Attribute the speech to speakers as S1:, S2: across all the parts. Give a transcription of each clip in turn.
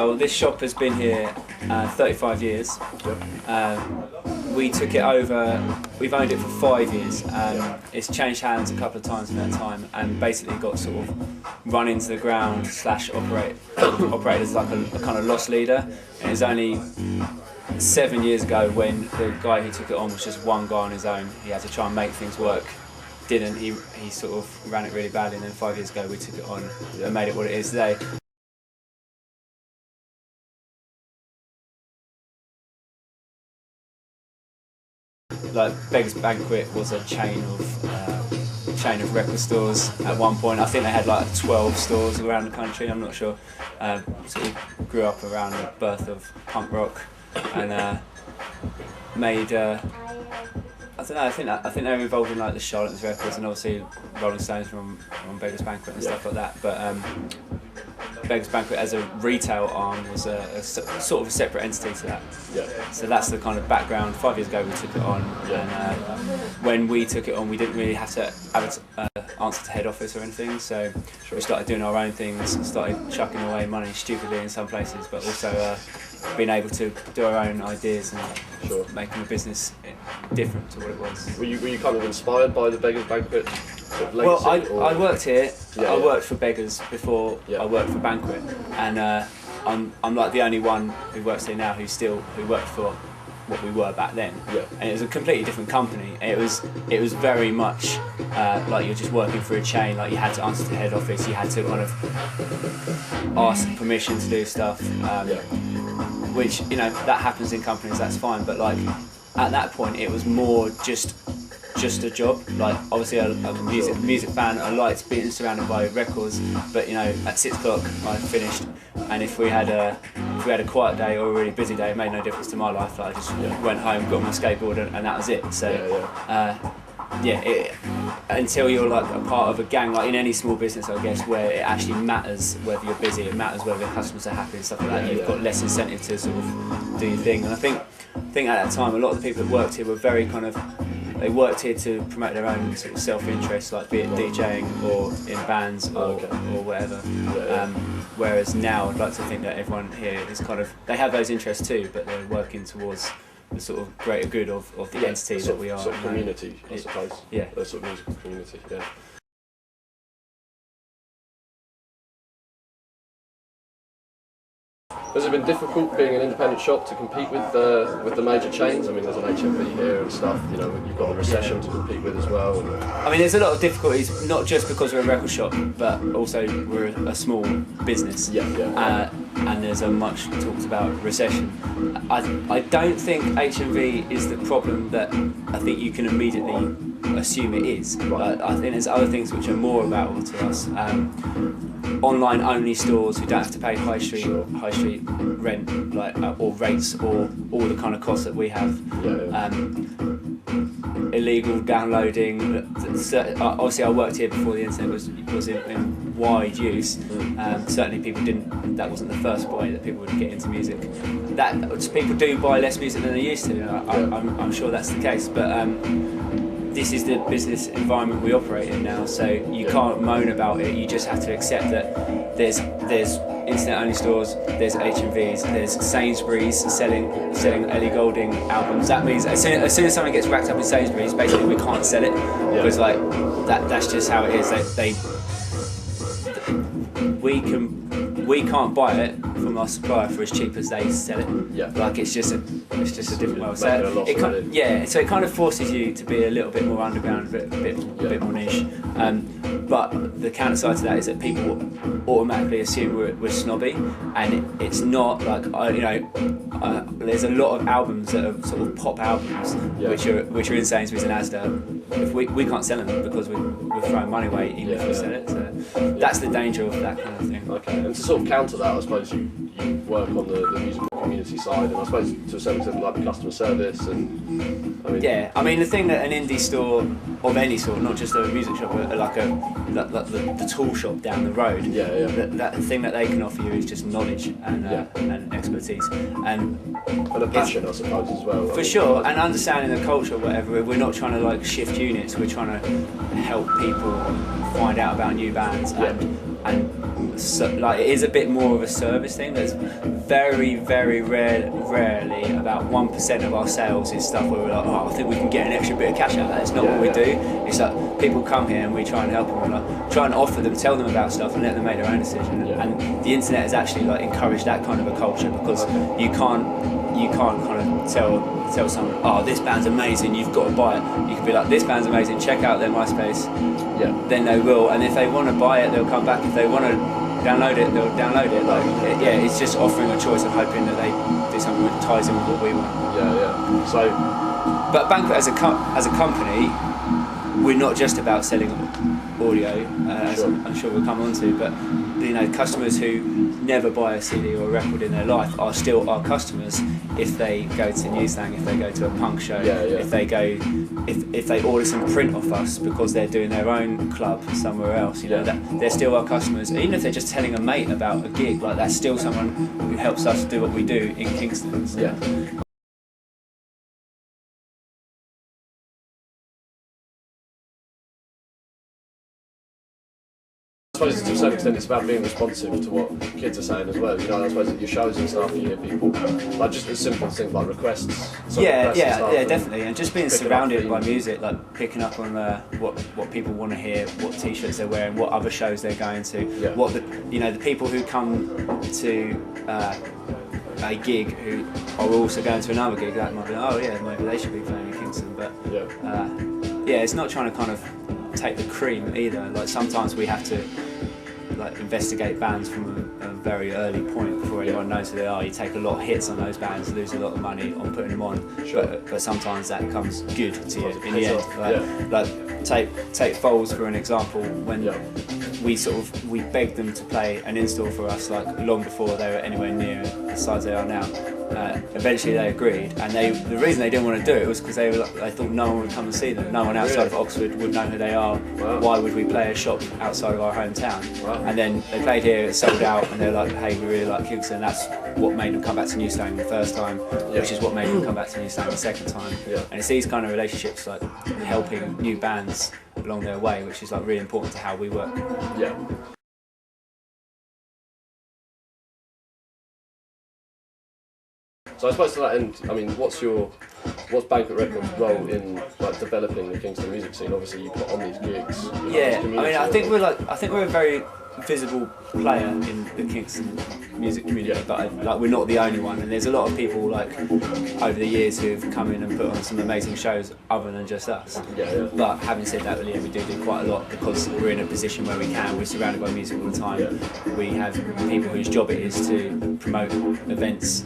S1: Well, this shop has been here 35 years. We took it over, we've owned it for 5 years. It's changed hands a couple of times in that time and basically got sort of run into the ground / operated as like a kind of loss leader. And it was only 7 years ago when the guy who took it on was just one guy on his own. He had to try and make things work. Didn't, he sort of ran it really badly, and then 5 years ago we took it on and made it what it is today. Like Beggar's Banquet was a chain of record stores at one point. I think they had like 12 stores around the country. I'm not sure. So we grew up around the birth of punk rock and made. I don't know. I think they were involved in like the Charlatans records and obviously Rolling Stones from Beggar's Banquet and stuff like that. But Beggar's Banquet as a retail arm was a sort of a separate entity to that. Yeah. So that's the kind of background. 5 years ago we took it on, and when we took it on, we didn't really have to answer to head office or anything. So we started doing our own things, started chucking away money stupidly in some places, but also being able to do our own ideas and making the business different to what it was.
S2: Were you kind of inspired by the Beggar's Banquet?
S1: Well, I worked here. I worked for Beggars before I worked for Banquet, and I'm like the only one who works here now who worked for what we were back then. Yeah. And it was a completely different company. It was very much like you're just working for a chain. Like you had to answer to head office. You had to kind of ask permission to do stuff. Which that happens in companies. That's fine. But like at that point, it was more just a job. Like obviously I'm a music fan. I liked being surrounded by records, but at 6 o'clock I finished, and if we had a quiet day or a really busy day, it made no difference to my life. Like I just went home, got on my skateboard, and that was it. So until you're like a part of a gang, like in any small business, I guess, where it actually matters whether you're busy, it matters whether the customers are happy and stuff like that. You've got less incentive to sort of do your thing. And I think at that time, a lot of the people that worked here were very kind of. They worked here to promote their own sort of self-interest, like be it DJing or in bands or whatever. Whereas now, I'd like to think that everyone here is kind of they have those interests too, but they're working towards the sort of greater good of the entity that we are.
S2: Sort of community, I suppose.
S1: Yeah.
S2: A sort of musical community. Yeah. Has it been difficult being an independent shop to compete with the major chains? I mean, there's an HMV here and stuff. You've got a recession to compete with as well.
S1: I mean, there's a lot of difficulties, not just because we're a record shop, but also we're a small business. And there's a much talked about recession. I don't think HMV is the problem that I think you can immediately assume it is. Right. I think there's other things which are more available to us. Online only stores who don't have to pay high street rent, like or rates or all the kind of costs that we have. Illegal downloading. Obviously, I worked here before the internet was in wide use. Certainly, that wasn't the first way that people would get into music. That people do buy less music than they used to. I'm sure that's the case, but. This is the business environment we operate in now, so you can't moan about it. You just have to accept that there's internet-only stores, there's HMVs, there's Sainsbury's selling Ellie Goulding albums. That means as soon as something gets racked up in Sainsbury's, basically we can't sell it because like that's just how it is. We can't buy it from our supplier for as cheap as they sell it. Yeah. Like it's just a different way. So it kind of forces you to be a little bit more underground, a bit more niche. But the counter side to that is that people automatically assume we're snobby, and it's not like there's a lot of albums that are sort of pop albums which are in Sainsbury's and Asda. If we can't sell them because we're throwing money away even if we sell it. So that's the danger of that kind of thing.
S2: Okay, and to sort of counter that, I suppose you work on the musical community side, and I suppose to a certain extent like the customer service and.
S1: I mean the thing that an indie store of any sort, not just a music shop, but like the tool shop down the road. That thing that they can offer you is just knowledge and expertise and
S2: a passion, I suppose, as well.
S1: For sure, and understanding the culture, whatever. We're not trying to like shift units. We're trying to help people find out about new bands and like it is a bit more of a service thing. There's very rarely about 1% of our sales is stuff where we're like, oh, I think we can get an extra bit of cash out of that. It's not what we do. It's like people come here and we try and help them, and like try and offer them, tell them about stuff and let them make their own decision. And the internet has actually like encouraged that kind of a culture, because you can't kind of tell someone, oh, this band's amazing, you've got to buy it. You can be like, this band's amazing, check out their MySpace. Then they will, and if they want to buy it, they'll come back. If they want to download it, they'll download it. Like, it's just offering a choice of hoping that they do something that ties in with what we want.
S2: So,
S1: but Banquet as a company, we're not just about selling audio, as I'm sure we'll come on to, but you know, customers who never buy a CD or a record in their life are still our customers if they go to Newslang, if they go to a punk show, if they order some print off us because they're doing their own club somewhere else, you know, that they're still our customers. Even if they're just telling a mate about a gig, like that's still someone who helps us do what we do in Kingston. So.
S2: I suppose to a certain extent it's about being responsive to what kids are saying as well. You know, I suppose at your shows and stuff, you hear people like just the simple things like requests.
S1: Definitely, and just being surrounded by music, like picking up on what people want to hear, what T-shirts they're wearing, what other shows they're going to, what the people who come to a gig who are also going to another gig, that might be, oh yeah, maybe they should be playing in Kingston, but it's not trying to kind of take the cream either. Like sometimes we have to like investigate bands from a very early point before anyone knows who they are. You take a lot of hits on those bands, lose a lot of money on putting them on, but sometimes that comes good to you in the end. Like take Foals for an example. When we begged them to play an install for us like long before they were anywhere near the size they are now. Eventually they agreed, and the reason they didn't want to do it was because they thought no one would come and see them. No one outside of Oxford would know who they are. Why would we play a shop outside of our hometown? And then they played here, it sold out, and they're like, hey, we really like Kingston. That's what made them come back to Newslang the first time, which is what made them come back to Newslang the second time. And it's these kind of relationships, like helping new bands along their way, which is like really important to how we work.
S2: So I suppose to that end, I mean, what's Banquet Records' role in like developing the Kingston music scene? Obviously, you put on these gigs.
S1: I think we're a very visible player in the Kingston music community, but like we're not the only one. And there's a lot of people like over the years who've come in and put on some amazing shows other than just us. But having said that, we do quite a lot because we're in a position where we can. We're surrounded by music all the time. We have people whose job it is to promote events.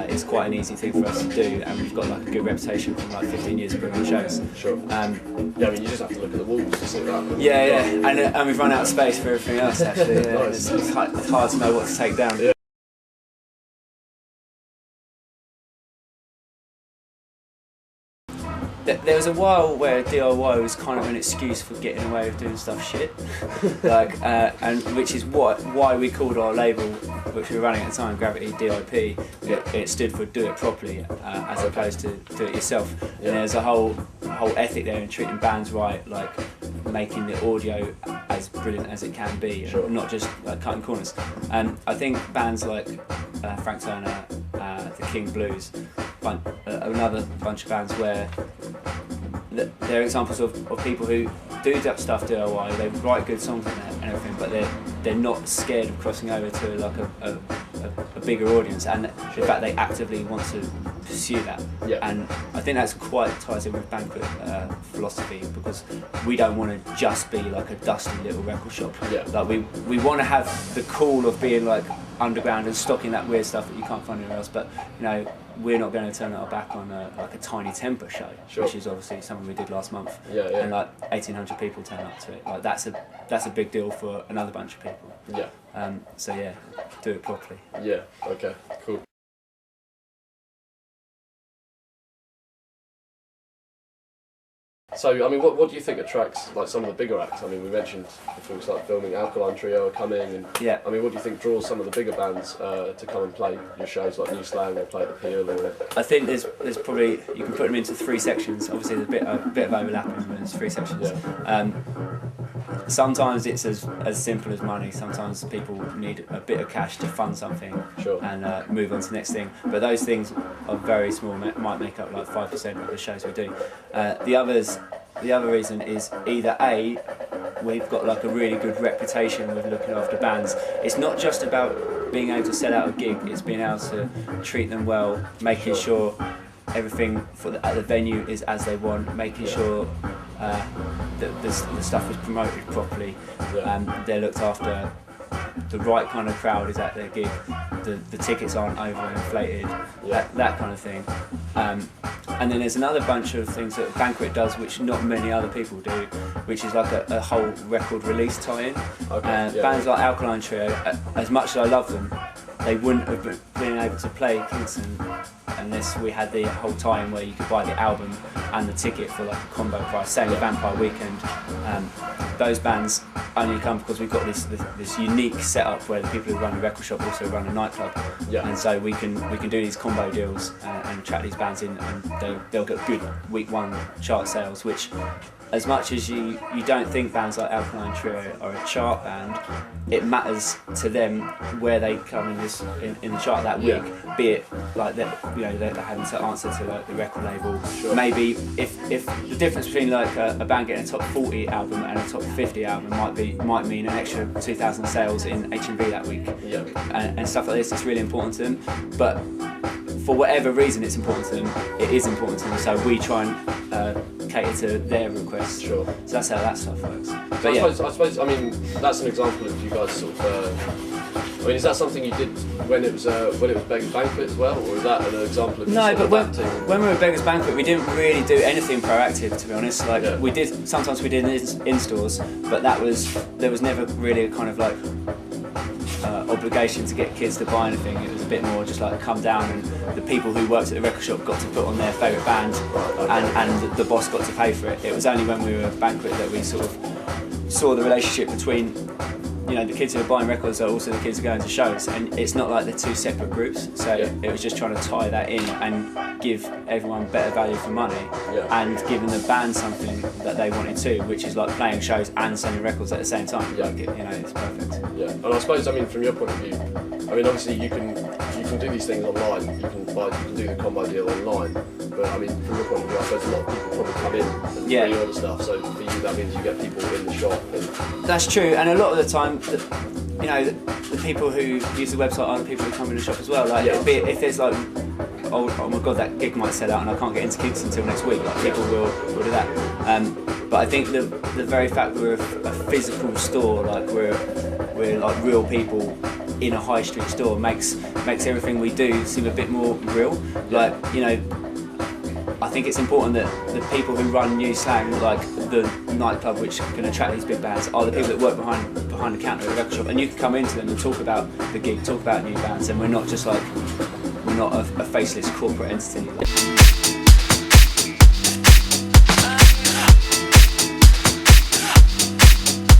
S1: It's quite an easy thing for us to do, and we've got like a good reputation from like 15 years of putting on shows.
S2: I mean, you just have to look at the walls to see that.
S1: And we've run out of space for everything else. Actually, it's hard to know what to take down. There was a while where DIY was kind of an excuse for getting away with doing stuff shit, and which is why we called our label, which we were running at the time, Gravity DIP. It stood for Do It Properly, as opposed to Do It Yourself. And there's a whole ethic there in treating bands right, like making the audio as brilliant as it can be, not just like cutting corners. And I think bands like Frank Turner, the King Blues, another bunch of bands where they're examples of people who do that stuff DIY. They write good songs and everything, but they're not scared of crossing over to like a bigger audience, and in fact they actively want to pursue that. And I think that's quite ties in with Banquet philosophy, because we don't want to just be like a dusty little record shop. Like we want to have the cool of being like underground and stocking that weird stuff that you can't find anywhere else, but you know, we're not going to turn our back on like a Tiny Temper show, which is obviously something we did last month, and like 1,800 people turn up to it. Like that's a big deal for another bunch of people. So do it properly.
S2: Okay, cool. So, I mean, what do you think attracts like some of the bigger acts? I mean, we mentioned before we started filming, Alkaline Trio are coming, and I mean, what do you think draws some of the bigger bands to come and play your shows, like Newslang or Play the Peel? Or
S1: I think there's probably, you can put them into three sections. Obviously, there's a bit of overlapping, but there's three sections. sometimes it's as simple as money. Sometimes people need a bit of cash to fund something and move on to the next thing. But those things are very small, might make up like 5% of the shows we do. The other reason is either A, we've got like a really good reputation with looking after bands. It's not just about being able to sell out a gig, it's being able to treat them well, making sure everything at the venue is as they want, making sure that the stuff is promoted properly, they're looked after, the right kind of crowd is at their gig, the tickets aren't overinflated, that kind of thing. And then there's another bunch of things that Banquet does which not many other people do, which is like a whole record release tie-in. Bands like Alkaline Trio, as much as I love them, they wouldn't have been able to play Kingston unless we had the whole tie-in where you could buy the album and the ticket for like a combo price. Same with Vampire Weekend. Those bands only come because we've got this unique setup where the people who run the record shop also run a nightclub, and so we can do these combo deals and track these bands in, and they'll get good week one chart sales, which, as much as you don't think bands like Alkaline Trio are a chart band, it matters to them where they come in the chart that week. Be it like they're having to answer to like the record label. Maybe if the difference between like a band getting a top 40 album and a top 50 album might mean an extra 2,000 sales in HMV that week, and stuff like this, it's really important to them. But for whatever reason it's important to them, it is important to them, so we try and cater to their requests. So that's how that stuff works. But
S2: I suppose that's an example of you guys sort of. Is that something you did when it was Beggars Banquet as well, or is that an example of?
S1: No, but when we were Beggars Banquet, we didn't really do anything proactive, to be honest. Like we did in stores, but there was never really a kind of like obligation to get kids to buy anything. It was a bit more just like come down, and the people who worked at the record shop got to put on their favourite band, and the boss got to pay for it. It was only when we were at Banquet that we sort of saw the relationship between the kids who are buying records are also the kids who are going to shows, and it's not like they're two separate groups, so it was just trying to tie that in and give everyone better value for money, and giving the band something that they wanted too, which is like playing shows and selling records at the same time. It's perfect.
S2: And I suppose, from your point of view, obviously you can do these things online, you can do the combo deal online, but from your point of view, I suppose a lot of people probably come in and pre-order stuff, so for you that means you get people in the shop.
S1: That's true, and a lot of the time, the people who use the website are the people who come in the shop as well. Like, if there's like, oh my god, that gig might sell out and I can't get into Kingston until next week, like people will do that. But I think the very fact we're a physical store, like we're like real people in a high street store, makes everything we do seem a bit more real. Like, I think it's important that the people who run New Slang, like the nightclub which can attract these big bands, are the people that work behind the counter at the record shop, and you can come into them and talk about the gig, talk about new bands, and we're not a faceless corporate entity.